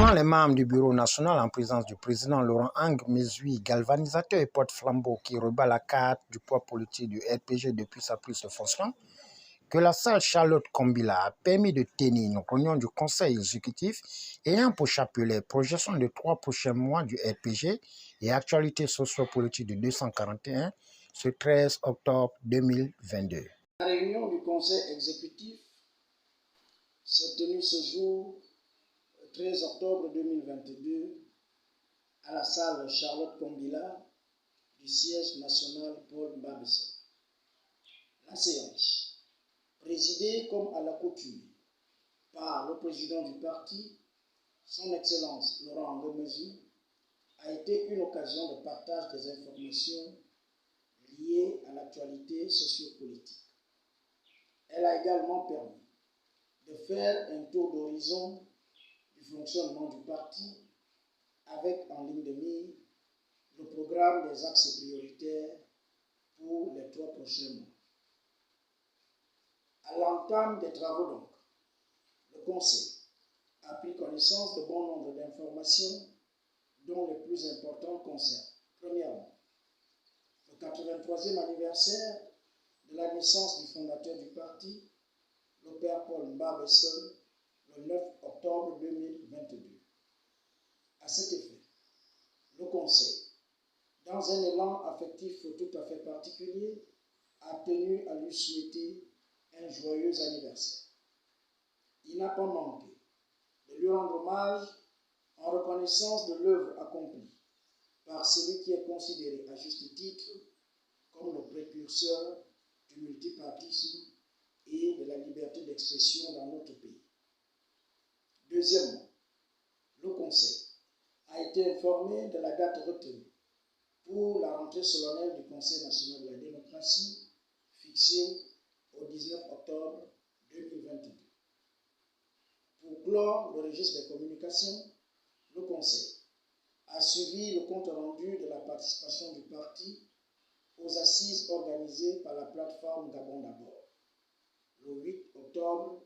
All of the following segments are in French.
Devant les membres du bureau national en présence du président Laurent Ang Mesui, galvanisateur et porte-flambeau qui rebat la carte du poids politique du RPG depuis sa prise de fonction, que la salle Charlotte Kombila a permis de tenir une réunion du conseil exécutif ayant pour chapelet projection de 3 prochains mois du RPG et actualité socio-politique de 241 ce 13 octobre 2022. La réunion du conseil exécutif s'est tenue ce jour, 13 octobre 2022, à la salle Charlotte Kombila du siège national Paul Mbabesson. La séance, présidée comme à l'accoutumée par le président du parti, son Excellence Laurent Ngomezu, a été une occasion de partage des informations liées à l'actualité sociopolitique. Elle a également permis de faire un tour d'horizon du fonctionnement du parti avec en ligne de mire le programme des axes prioritaires pour les 3 prochains mois. À l'entame des travaux donc, le Conseil a pris connaissance de bon nombre d'informations dont les plus importantes concernent, premièrement, le 83e anniversaire de la naissance du fondateur du parti, le père Paul Mbabesson, le 9 octobre 2022. À cet effet, le Conseil, dans un élan affectif tout à fait particulier, a tenu à lui souhaiter un joyeux anniversaire. Il n'a pas manqué de lui rendre hommage en reconnaissance de l'œuvre accomplie par celui qui est considéré à juste titre comme le précurseur du multipartisme et de la liberté d'expression dans notre pays. Deuxièmement, le Conseil a été informé de la date retenue pour la rentrée solennelle du Conseil national de la démocratie, fixée au 19 octobre 2022. Pour clore le registre des communications, le Conseil a suivi le compte rendu de la participation du parti aux assises organisées par la plateforme Gabon d'abord, le 8 octobre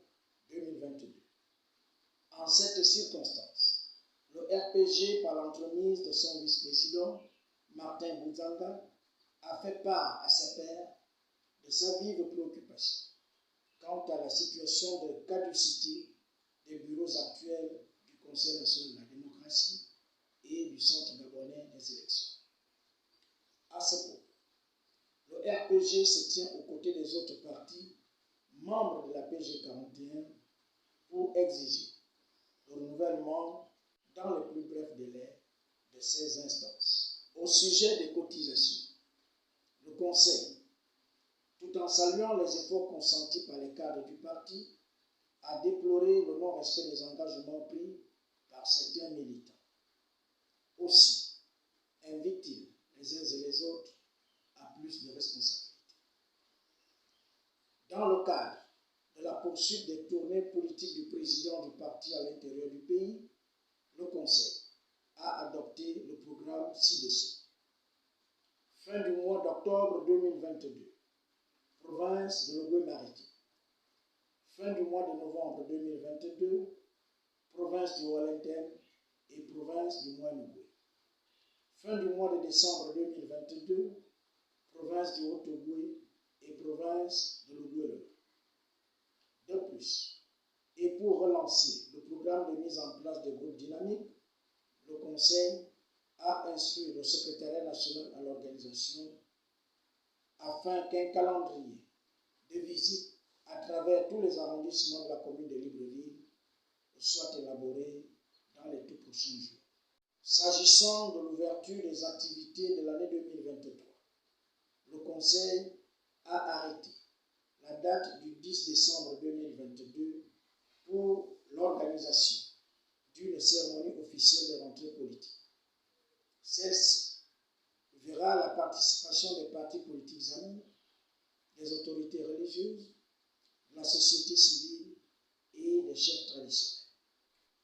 2022. En cette circonstance, le RPG, par l'entremise de son vice-président, Martin Bouzanga, a fait part à ses pairs de sa vive préoccupation quant à la situation de caducité des bureaux actuels du Conseil national de la démocratie et du Centre gabonais des élections. À ce propos, le RPG se tient aux côtés des autres partis membres de la PG 41 pour exiger le renouvellement dans les plus brefs délais de ces instances. Au sujet des cotisations, le Conseil, tout en saluant les efforts consentis par les cadres du parti, a déploré le non-respect des engagements pris par certains militants. Aussi, invite-t-il les uns et les autres à plus de responsabilités. Dans le cadre de la poursuite des tournées politiques du président du parti à l'intérieur du pays, le Conseil a adopté le programme ci-dessous. Fin du mois d'octobre 2022, province de l'Ogooué-Maritime. Fin du mois de novembre 2022, province du Walentène et province du Moine-Ogooué. Fin du mois de décembre 2022, province du Haut-Ogooué et province de l'Ogooué-Lolo. De plus, et pour relancer le programme de mise en place des groupes dynamiques, le Conseil a instruit le secrétariat national à l'organisation afin qu'un calendrier de visite à travers tous les arrondissements de la commune de Libreville soit élaboré dans les tout prochains jours. S'agissant de l'ouverture des activités de l'année 2023, le Conseil a arrêté la date du 10 décembre 2022 pour l'organisation d'une cérémonie officielle de rentrée politique. Celle-ci verra la participation des partis politiques amis, des autorités religieuses, de la société civile et des chefs traditionnels.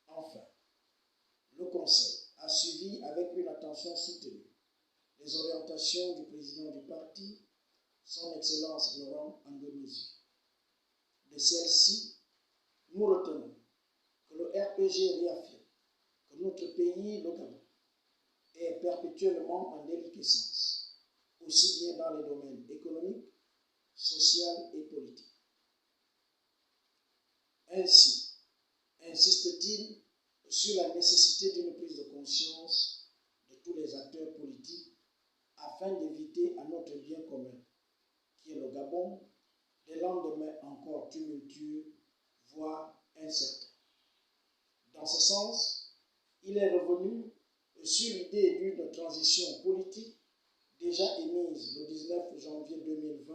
Enfin, le Conseil a suivi avec une attention soutenue les orientations du président du parti, son Excellence Laurent Ngomezu. De celle-ci, nous retenons que le RPG réaffirme que notre pays, le Gabon, est perpétuellement en déliquescence, aussi bien dans les domaines économiques, social et politique. Ainsi, insiste-t-il sur la nécessité d'une prise de conscience de tous les acteurs politiques afin d'éviter à notre bien commun, qui est le Gabon, des lendemains encore tumultueux, voire incertains. Dans ce sens, il est revenu sur l'idée d'une transition politique déjà émise le 19 janvier 2020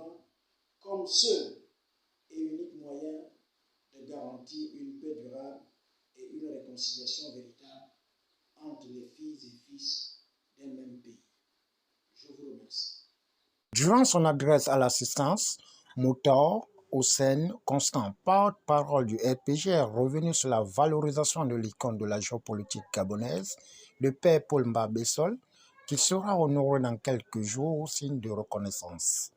comme seul et unique moyen de garantir une paix durable et une réconciliation véritable entre les filles et fils d'un même pays. Je vous remercie. Durant son adresse à l'assistance, Motor Hossein Constant, porte-parole du RPG, est revenu sur la valorisation de l'icône de la géopolitique gabonaise, le père Paul Mba Bessol, qui sera honoré dans quelques jours au signe de reconnaissance.